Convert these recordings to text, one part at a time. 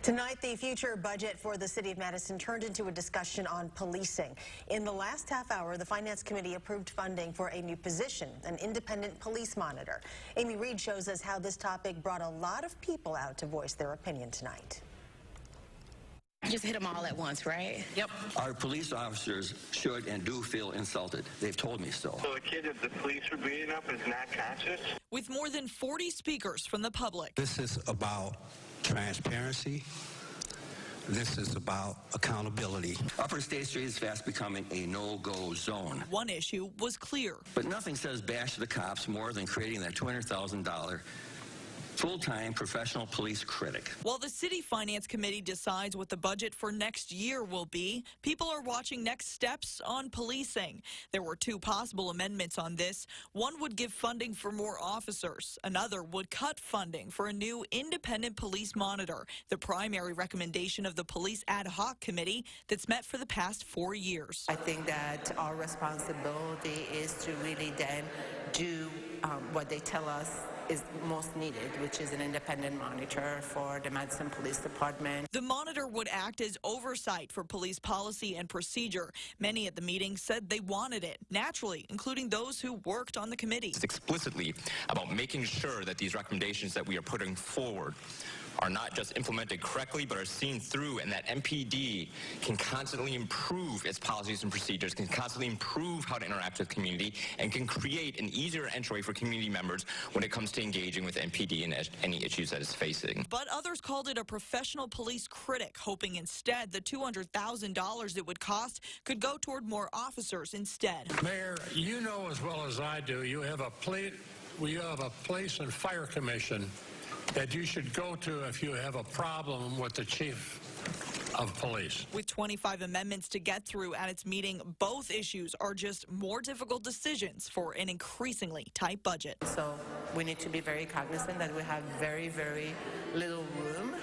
Tonight, the future budget for the city of Madison turned into a discussion on policing. In the last half hour, the Finance Committee approved funding for a new position, an independent police monitor. Amy Reed shows us how this topic brought a lot of people out to voice their opinion tonight. Just hit them all at once, right? Yep. Our police officers should and do feel insulted. They've told me so. So the kid that the police were beating up is not conscious? With more than 40 speakers from the public. This is about transparency. This is about accountability. Upper State Street is fast becoming a no-go zone. One issue was clear. But nothing says bash the cops more than creating that $200,000 full-time professional police critic. While the City Finance Committee decides what the budget for next year will be, people are watching next steps on policing. There were two possible amendments on this. One would give funding for more officers. Another would cut funding for a new independent police monitor, the primary recommendation of the Police Ad Hoc Committee that's met for the past 4 years. I think that our responsibility is to really then do what they tell us is most needed, which is an independent monitor for the Madison Police Department. The monitor would act as oversight for police policy and procedure. Many at the meeting said they wanted it, naturally, including those who worked on the committee. It's explicitly about making sure that these recommendations that we are putting forward are not just implemented correctly, but are seen through, and that MPD can constantly improve its policies and procedures, can constantly improve how to interact with the community, and can create an easier entry for community members when it comes to engaging with MPD and any issues that it's facing. But others called it a professional police critic, hoping instead the $200,000 it would cost could go toward more officers instead. Mayor, you know as well as I do, you have a police and fire commission that you should go to if you have a problem with the chief of police. With 25 amendments to get through at its meeting, both issues are just more difficult decisions for an increasingly tight budget. So we need to be very cognizant that we have very, very little room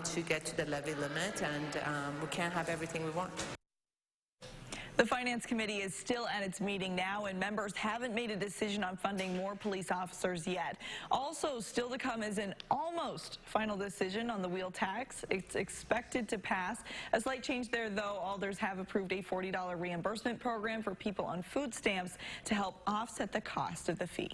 to get to the levy limit, and we can't have everything we want. The Finance Committee is still at its meeting now, and members haven't made a decision on funding more police officers yet. Also still to come is an almost final decision on the wheel tax. It's expected to pass. A slight change there, though. Alders have approved a $40 reimbursement program for people on food stamps to help offset the cost of the fee.